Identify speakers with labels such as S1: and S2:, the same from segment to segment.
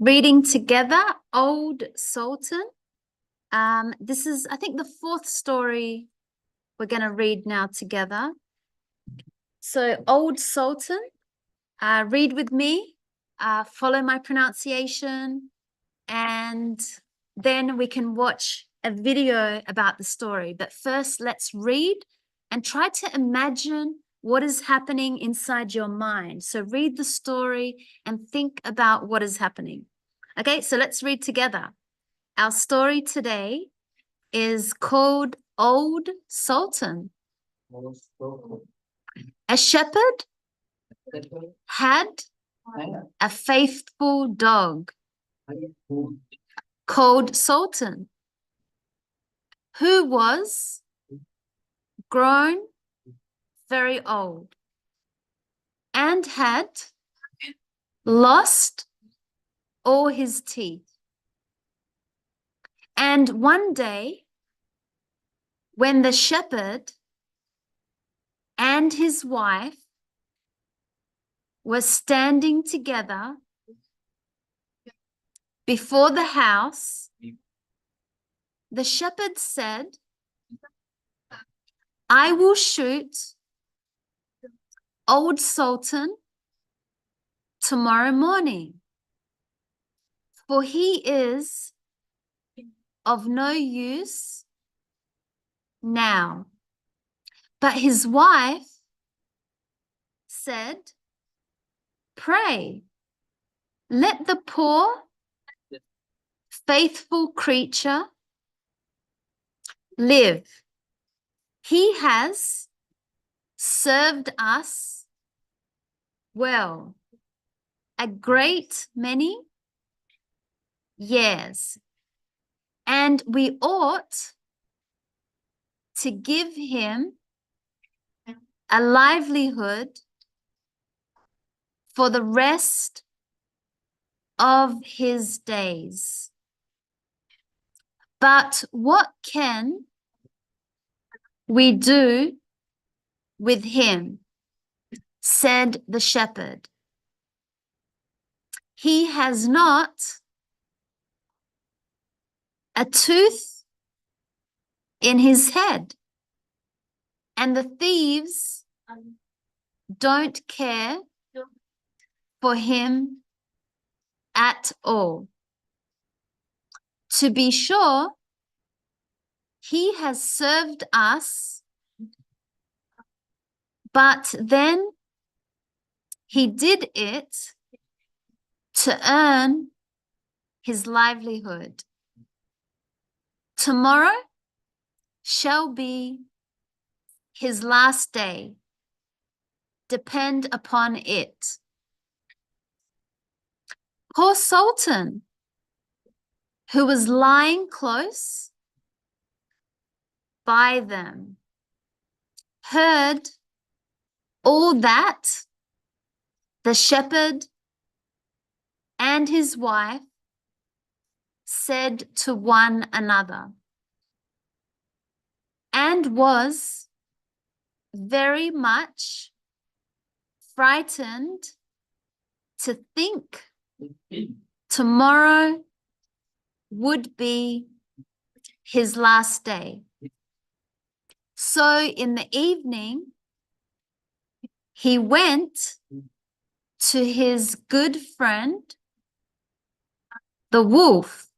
S1: reading together, Old Sultan. This is, I think, the fourth story we're going to read now together. So, Old Sultan, read with me, follow my pronunciation, and then we can watch a video about the story. But first, let's read and try to imagine what is happening inside your mind. So read the story and think about what is happening. Okay, so let's read together. Our story today is called Old Sultan. A shepherd had a faithful dog called Sultan, who was grown very old and had lost all his teeth. And one day, when the shepherd and his wife were standing together before the house, the shepherd said, "I will shoot Old Sultan tomorrow morning, for he is of no use now." But his wife said, "Pray, let the poor, faithful creature live. He has served us well a great many years, and we ought to give him a livelihood for the rest of his days. But what can we do with him?" said the shepherd. "He has not a tooth in his head, and the thieves don't care for him at all. To be sure, he has served us, but then he did it to earn his livelihood. Tomorrow shall be his last day. Depend upon it." Poor Sultan, who was lying close by them, heard all that the shepherd and his wife said to one another, and was very much frightened to think tomorrow would be his last day. So in the evening, he went to his good friend, the wolf,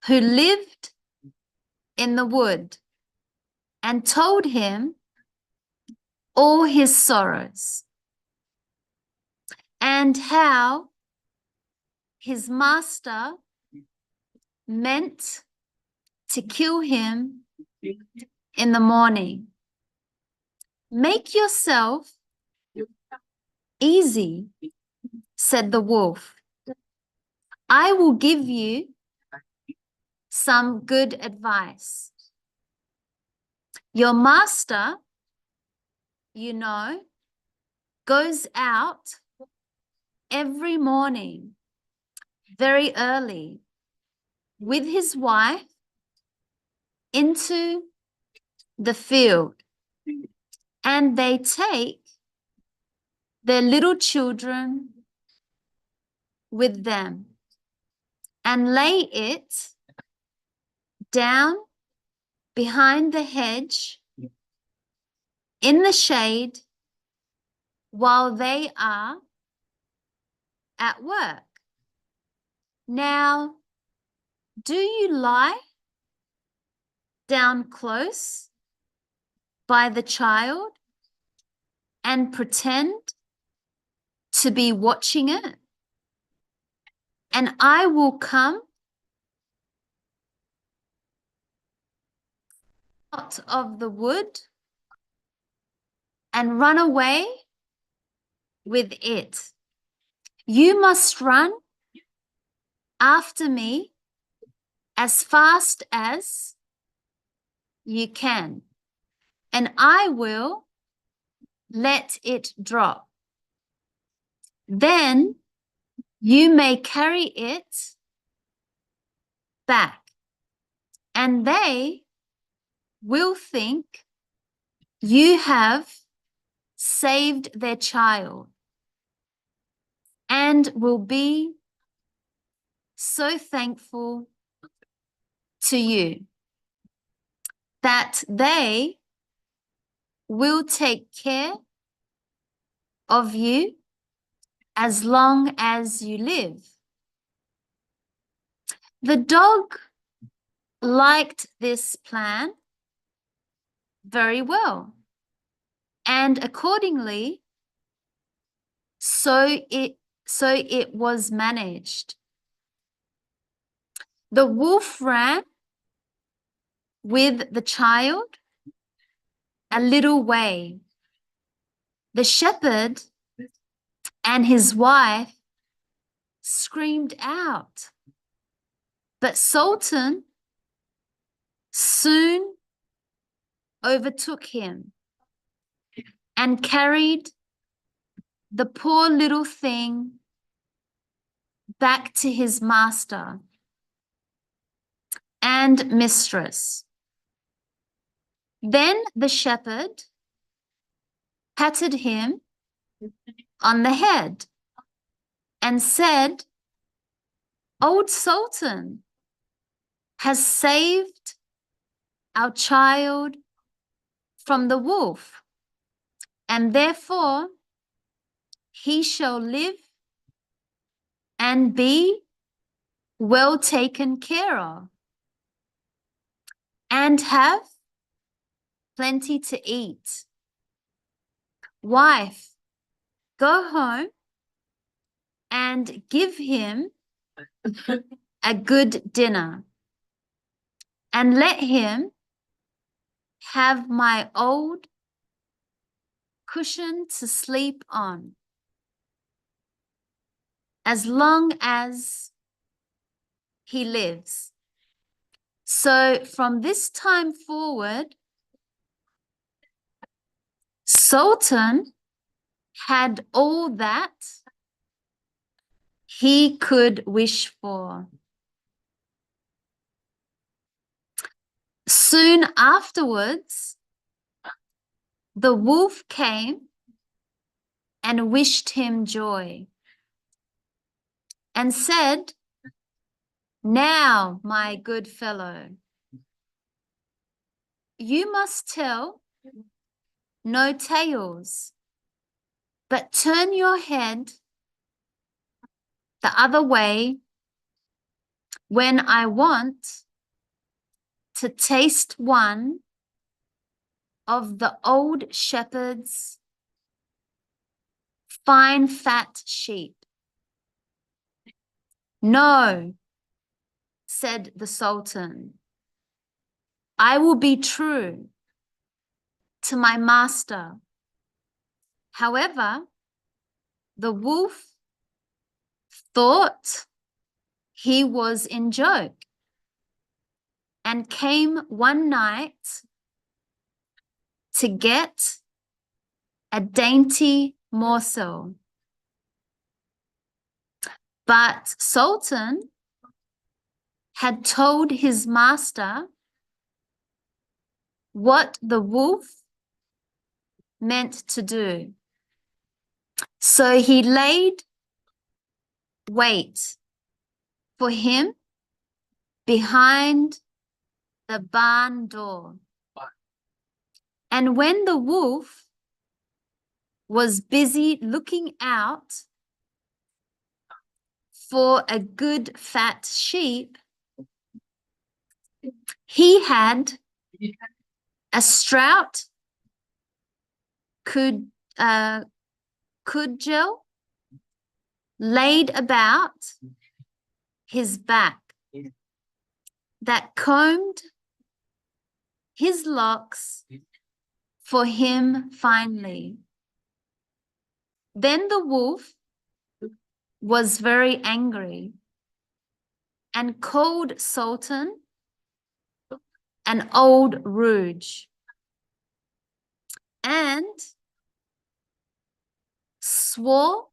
S1: who lived in the wood, and told him all his sorrows and how his master meant to kill him in the morning. "Make yourself easy," said the wolf. "I will give you some good advice. Your master, you know, goes out every morning very early with his wife into the field, and they take their little children with them. and lay it down behind the hedge in the shade while they are at work. Now, do you lie down close by the child and pretend to be watching it? And I will come out of the wood and run away with it. You must run after me as fast as you can, and I will let it drop. Then you may carry it back, and they will think you have saved their child and will be so thankful to you that they will take care of you as long as you live. The dog liked this plan very well, and accordingly, so it was managed. The wolf ran with the child a little way. The shepherd and his wife screamed out, but Sultan soon overtook him and carried the poor little thing back to his master and mistress. Then the shepherd patted him on the head and said, "Old Sultan has saved our child from the wolf, and therefore he shall live and be well taken care of and have plenty to eat. Wife, go home and give him a good dinner, and let him have my old cushion to sleep on as long as he lives." So from this time forward, Sultan had all that he could wish for. Soon afterwards, the wolf came and wished him joy and said, "Now, my good fellow, you must tell no tales, but turn your head the other way when I want to taste one of the old shepherd's fine fat sheep." "No," said the Sultan, "I will be true to my master." However, the wolf thought he was in joke and came one night to get a dainty morsel. But Sultan had told his master what the wolf meant to do. So he laid wait for him behind the barn door. And when the wolf was busy looking out for a good fat sheep, he had a strout cudgel laid about his back that combed his locks for him finely. Then the wolf was very angry and called Sultan an old rouge and swore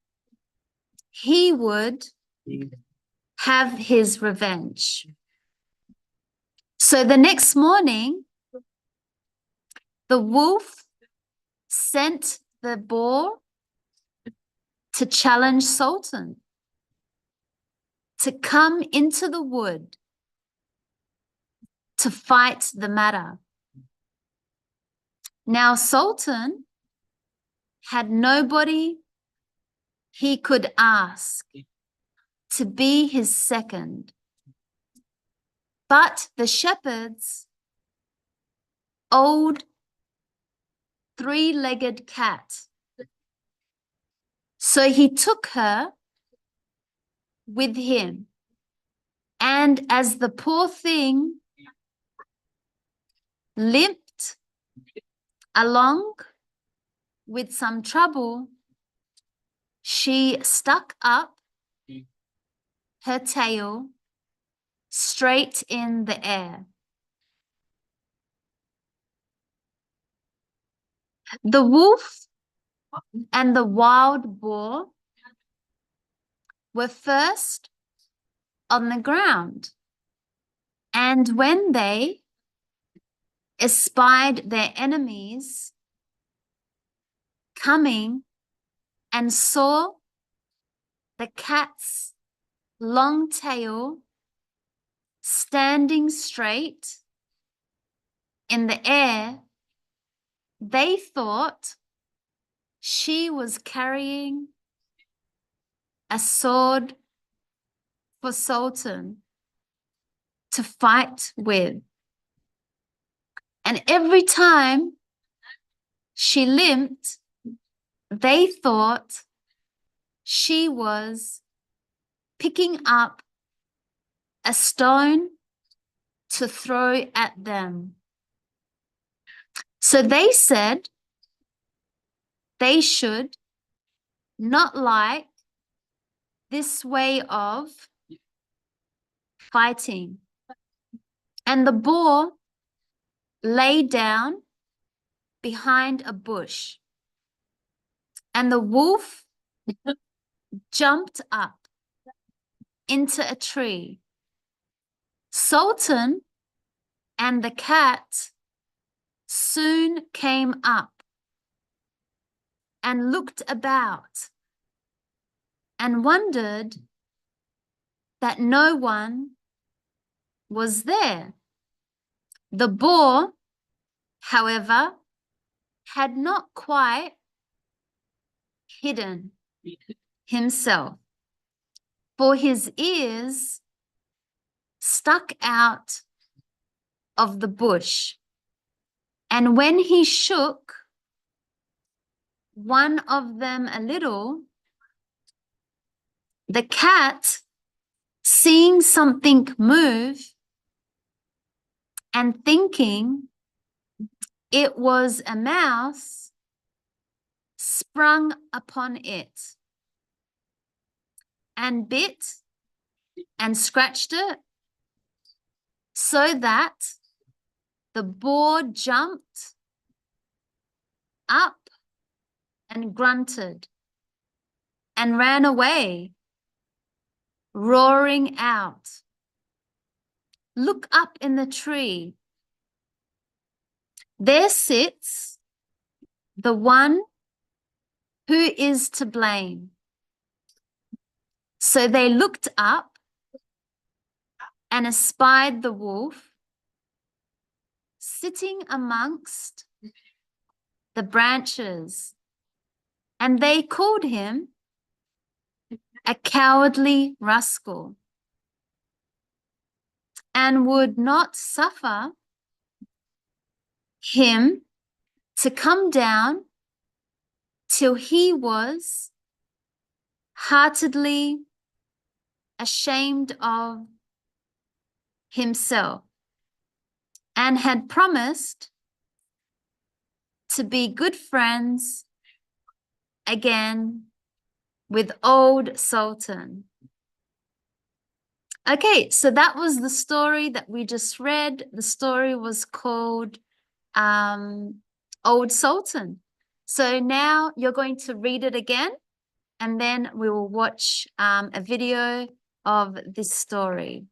S1: he would have his revenge. So the next morning, the wolf sent the boar to challenge Sultan to come into the wood to fight the matter. Now Sultan had nobody he could ask to be his second, but the shepherd's old three-legged cat. So he took her with him, and as the poor thing limped along with some trouble, she stuck up her tail straight in the air. The wolf and the wild boar were first on the ground, and when they espied their enemies coming and saw the cat's long tail standing straight in the air, they thought she was carrying a sword for Sultan to fight with. And every time she limped, they thought she was picking up a stone to throw at them. So they said they should not like this way of fighting. And the boar lay down behind a bush, and the wolf jumped up into a tree. Sultan and the cat soon came up and looked about and wondered that no one was there. The boar, however, had not quite hidden himself, for his ears stuck out of the bush, and when he shook one of them a little, the cat, seeing something move and thinking it was a mouse, sprung upon it and bit and scratched it, so that the boar jumped up and grunted and ran away, roaring out, "Look up in the tree. There sits the one who is to blame." So they looked up and espied the wolf sitting amongst the branches, and they called him a cowardly rascal, and would not suffer him to come down till he was heartily ashamed of himself, and had promised to be good friends again with old Sultan. Okay, so that was the story that we just read. The story was called Old Sultan. So now you're going to read it again, and then we will watch a video of this story.